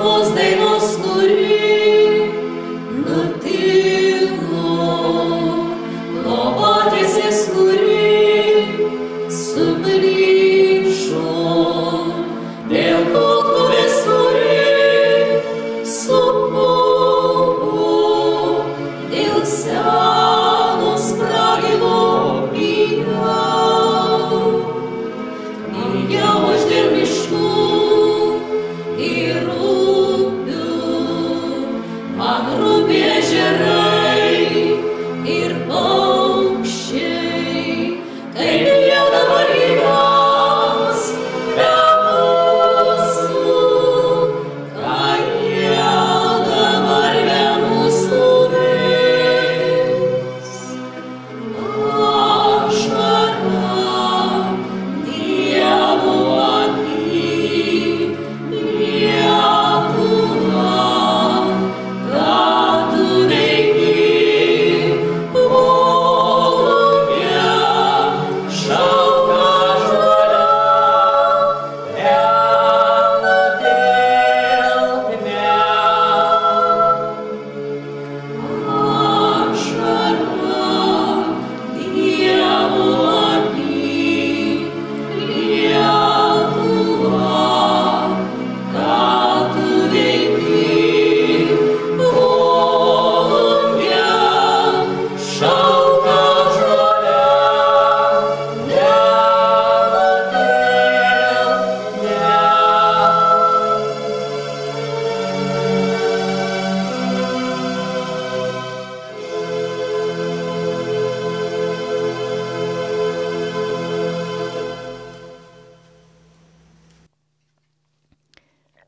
tos dainos, kuri nutilo, lovatiesės, kuri sugrįžo, dėl kultūrės, kuri supuvo, dėl senos pragilo jau aš dėl miškų ir upių, man rūpi ežerai ir paukščiai, kaip jau dabar gyvens be mūsų, kai jau dabar be mūsų ves. Ašara Dievo aky, Lietuva, ką tu veiki, Volume, šalta žolė, nenutilkime. Ašara Dievo aky, Lietuva, ką tu veiki, Volume, šalta žolė,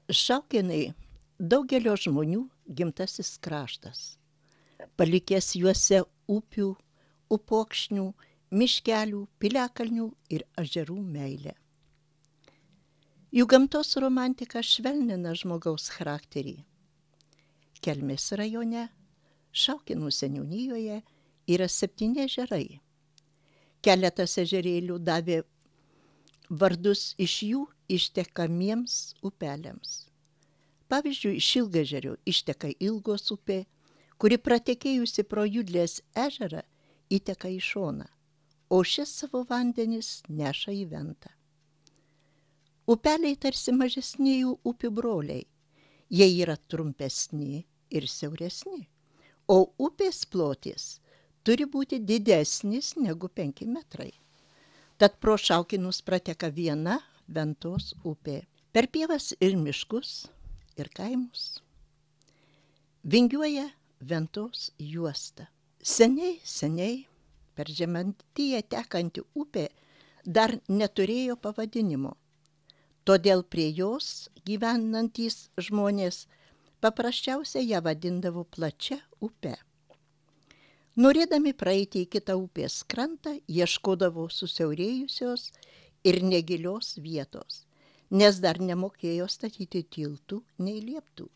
Šaukėnai daugelio žmonių gimtasis kraštas, palikęs juose upių, upokšnių, miškelių, piliakalnių ir ežerų meilę. Jų gamtos romantika švelnina žmogaus charakterį. Kelmės rajone, Šaukėnų seniūnijoje yra 7 ežerai. Keletas ežerėlių davė vardus iš jų ištekamiems upeliams. Pavyzdžiui, iš Ilgaežerio išteka Ilgos upė, kuri pratekėjusi pro Judlės ežerą įteka į Šoną, o šis savo vandenis neša į Ventą. Upeliai tarsi mažesniųjų upių broliai. Jie yra trumpesni ir siauresni, o upės plotis turi būti didesnis negu 5 metrai. Tad pro Šaukėnus prateka viena Ventos upė, per pievas ir miškus ir kaimus. Vingiuoja Ventos juosta. Seniai per Žemaitiją tekanti upė dar neturėjo pavadinimo. Todėl prie jos gyvenantys žmonės paprasčiausiai ją vadindavo plačia upe. Norėdami praeiti į kitą upės krantą, ieškodavo susiaurėjusios ir negilios vietos, nes dar nemokėjo statyti tiltų nei lieptų.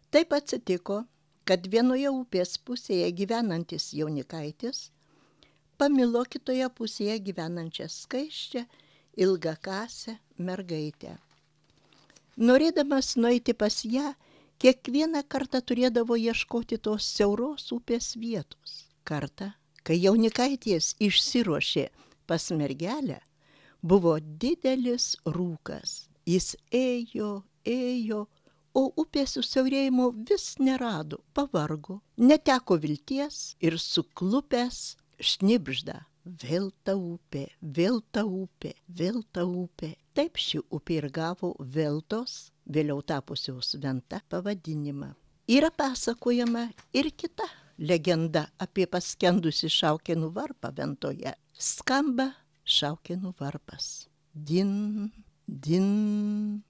Taip atsitiko, kad vienoje upės pusėje gyvenantis jaunikaitis pamilo kitoje pusėje gyvenančią skaisčią, ilgakasę mergaitę. Norėdamas nueiti pas ją, kiekvieną kartą turėdavo ieškoti tos siauros upės vietos. Kartą, kai jaunikaitis išsiruošė pas mergelę, buvo didelis rūkas. Jis ėjo, o upės susiaurėjimo vis nerado, pavargo, neteko vilties ir suklupęs šnibžda. Vėl ta upė, vėl ta upė, vėl ta upė. Taip ši upė ir gavo Veltos, vėliau tapusios Venta, pavadinimą. Yra pasakojama ir kita legenda apie paskendusį Šaukėnų varpą Ventoje. Skamba Šaukėnų varpas. Din, din,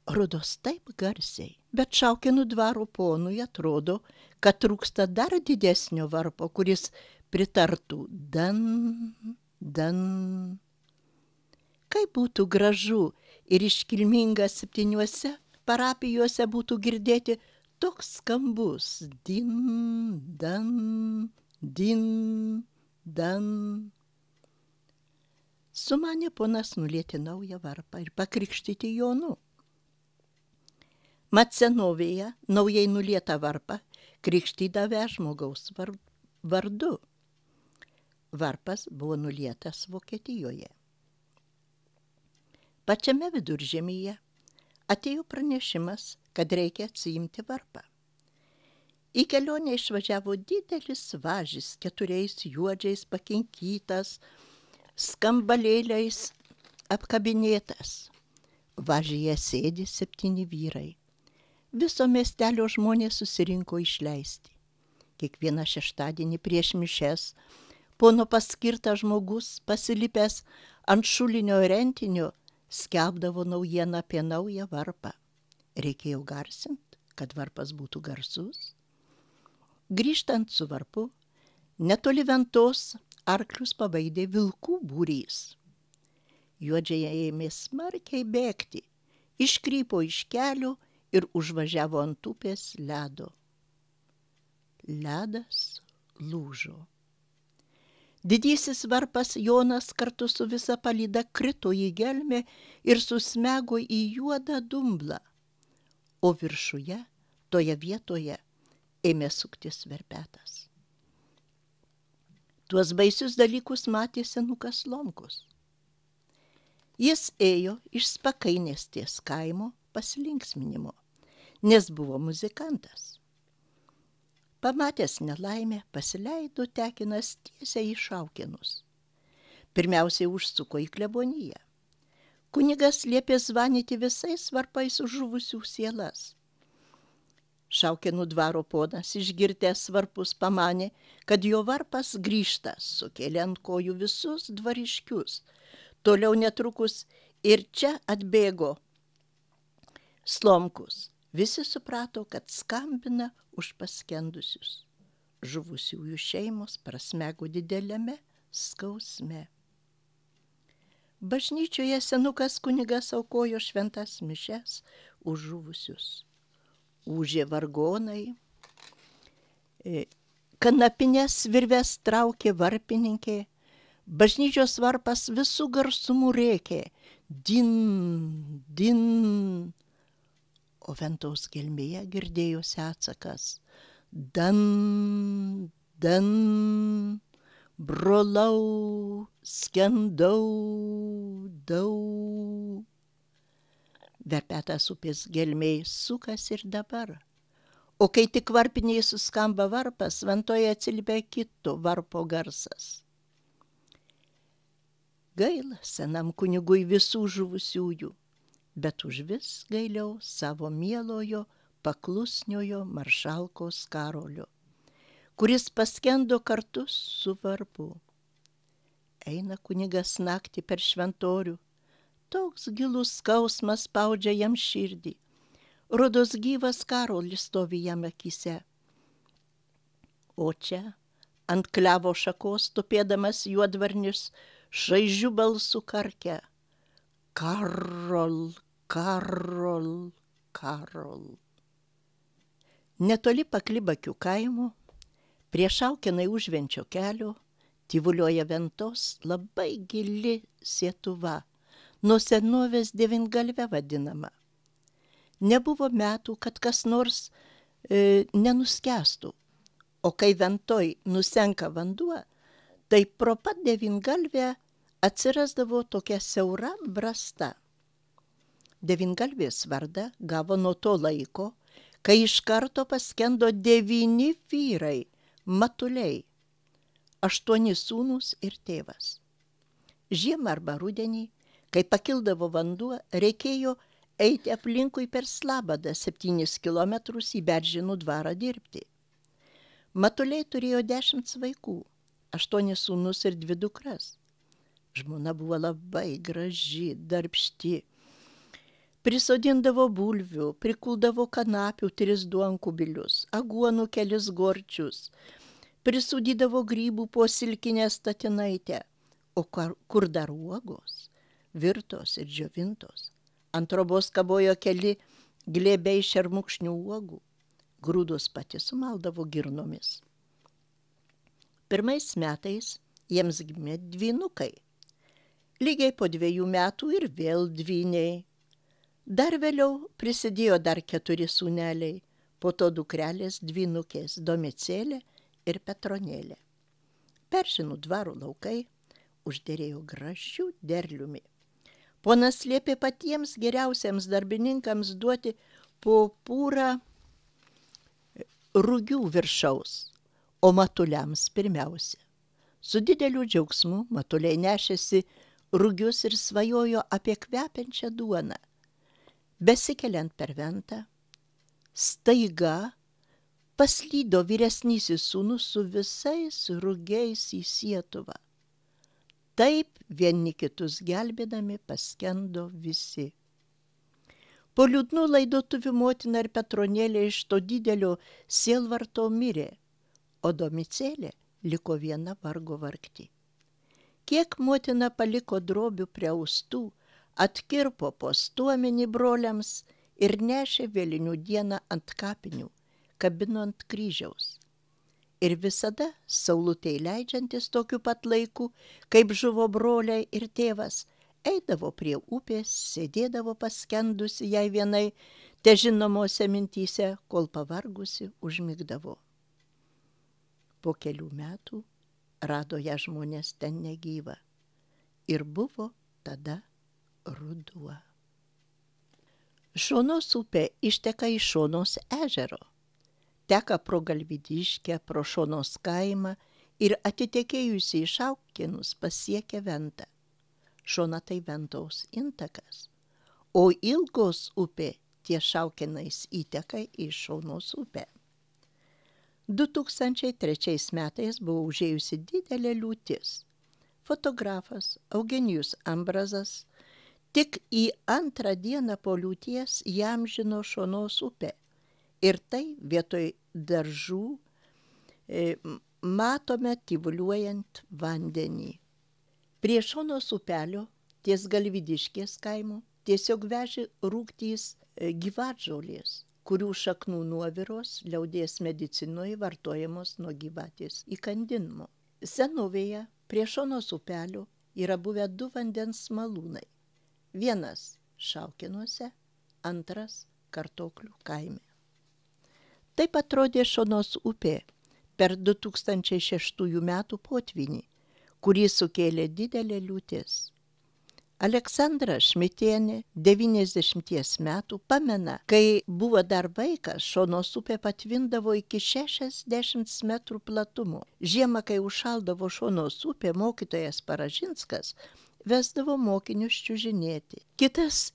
rodos taip garsiai. Bet Šaukėnų dvaro ponui atrodo, kad trūksta dar didesnio varpo, kuris pritartų dan, dan. Kaip būtų gražu ir iškilminga 7 parapijose būtų girdėti toks skambus din, dan, din, dan. Sumanė ponas nulieti naują varpą ir pakrikštyti Jonu. Mat senovėje naujai nulietą varpą krikštydavę žmogaus vardu. Varpas buvo nulietas Vokietijoje. Pačiame Viduržemyje atėjo pranešimas, kad reikia atsiimti varpą. Į kelionę išvažiavo didelis važis, 4 juodžiais pakinkytas, skambalėliais apkabinėtas. Važyje sėdi 7 vyrai. Viso miestelio žmonės susirinko išleisti. Kiekvieną šeštadienį prieš mišes pono paskirtas žmogus, pasilipęs ant šulinio rentinio, skelbdavo naujieną apie naują varpą. Reikėjo garsinti, kad varpas būtų garsus. Grįžtant su varpu, netoli Ventos arklius pabaidė vilkų būrys. Juodžiai ėmė smarkiai bėgti, iškrypo iš kelio ir užvažiavo ant upės ledo. Ledas lūžo. Didysis varpas Jonas kartu su visa palyda krito į gelmę ir susmego į juodą dumblą, o viršuje, toje vietoje, ėmė suktis verpetas. Tuos baisius dalykus matė senukas Slomkus. Jis ėjo iš Spakainės ties kaimo pasilinksminimo, nes buvo muzikantas. Pamatęs nelaimę, pasileido tekinas tiesiai į Šaukenus. Pirmiausiai užsuko į kleboniją. Kunigas liepė zvanyti visais varpais už žuvusių sielas. Šaukenų dvaro ponas, išgirdęs varpus, pamanė, kad jo varpas grįžta, sukėlė ant kojų visus dvariškius. Toliau netrukus ir čia atbėgo Slomkus. Visi suprato, kad skambina už paskendusius. Žuvusiųjų šeimos prasmego dideliame skausme. Bažnyčioje senukas kunigas aukojo šventas mišes už žuvusius. Ūžė vargonai, kanapinės virves traukė varpininkė, bažnyčios varpas visų garsumų rėkė din, din, o Ventos gelmėje girdėjosi atsakas dan, dan, brolau, skendau, dau. Verpetas upės gelmėj sukas ir dabar. O kai tik varpiniai suskamba varpas, Ventoje atsiliepia kito varpo garsas. Gaila senam kunigui visų žuvusiųjų, bet užvis gailiau savo mielojo paklusniojo maršalkos Karolio, kuris paskendo kartu su varpu. Eina kunigas naktį per šventorių. Toks gilus skausmas spaudžia jam širdį. Rodos gyvas Karolis stovi jam akyse. O čia, ant klevo šakos tupėdamas juodvarnis, šaižiu balsu karkia. Karol, Karol, Karol. Netoli Paklibakių kaimo, prie Šaukenai užvenčio kelio, tyvuliuoja Ventos labai gili sietuva, nuo senovės devyngalve vadinama. Nebuvo metų, kad kas nors nenuskęstų, o kai Ventoj nusenka vanduo, tai pro pat devyngalvę atsirasdavo tokia siaura brasta. Devyngalvės vardą gavo nuo to laiko, kai iš karto paskendo 9 vyrai, matuliai, 8 sūnūs ir tėvas. Žiemą arba rudenį, kai pakildavo vanduo, reikėjo eiti aplinkui per Slabadą 7 kilometrus į Beržinų dvarą dirbti. Matuliai turėjo 10 vaikų, 8 sūnus ir 2 dukras. Žmona buvo labai graži, darbšti. Prisodindavo bulvių, prikuldavo kanapių 3 duonkubilius, aguonų kelis gorčius, prisūdydavo grybų po silkinę statinaitę, o kur dar uogos, virtos ir džiovintos. Ant trobos kabojo keli glėbiai šermukšnių uogų, grūdus pati sumaldavo girnomis. Pirmais metais jiems gimė dvynukai. Lygiai po 2 metų ir vėl dvyniai. Dar vėliau prisidėjo dar 4 sūneliai, po to dukrelės dvynukės Domicėlė ir Petronėlė. Peršinų dvaro laukai užderėjo gražių derliumi. Ponas liepė patiems geriausiems darbininkams duoti po pūrą rugių viršaus, o matuliams pirmiausia. Su dideliu džiaugsmu matuliai nešėsi rugius ir svajojo apie kvepiančią duoną. Besikeliant per ventą, staiga paslydo vyresnysis sūnus su visais rugiais į Sietuvą. Taip vieni kitus gelbėdami paskendo visi. Po liūdnų laidotuvių motina ir Petronėlė iš to didelio sielvarto mirė, o Domicėlė liko viena vargo vargti. Kiek motina paliko drobių prie austų, atkirpo po stuomenį broliams ir nešė vėlinių dieną ant kapinių, kabino ant kryžiaus. Ir visada saulutei leidžiantis tokiu pat laiku, kaip žuvo broliai ir tėvas, eidavo prie upės, sėdėdavo paskendusi jai vienai, težinomose mintyse, kol pavargusi užmigdavo. Po kelių metų rado ją žmonės ten negyvą ir buvo tada ruduo. Šonos upė išteka iš Šonos ežero. Teka pro Galvydiškę, pro Šonos kaimą ir atitekėjusi į Šaukėnus pasiekia Ventą. Šona tai Ventos intakas, o Ilgos upė ties Šaukėnais įteka į Šonos upę. 2003 metais buvo užėjusi didelė liūtis. Fotografas Eugenijus Ambrazas tik į 2 dieną po liūties įamžino Šonos upę. Ir tai vietoj daržų matome tyvuliuojant vandenį. Prie Šonos upelio, ties Galvydiškės kaimo, tiesiog vežė rūgtys gyvatžolės, kurių šaknų nuoviros liaudies medicinoje vartojamos nuo gyvatės įkandinimo. Senovėje prie Šonos upelio yra buvę 2 vandens malūnai. Vienas Šaukėnuose, antras Kartoklių kaime. Taip atrodė Šonos upė per 2006 metų potvynį, kurį sukėlė didelė liūtis. Aleksandra Šmitienė, 90 metų, pamena, kai buvo dar vaikas, Šonos upė patvindavo iki 60 metrų platumo. Žiemą, kai užšaldavo Šonos upė, mokytojas Paražinskas vesdavo mokinius čiužinėti. Kitas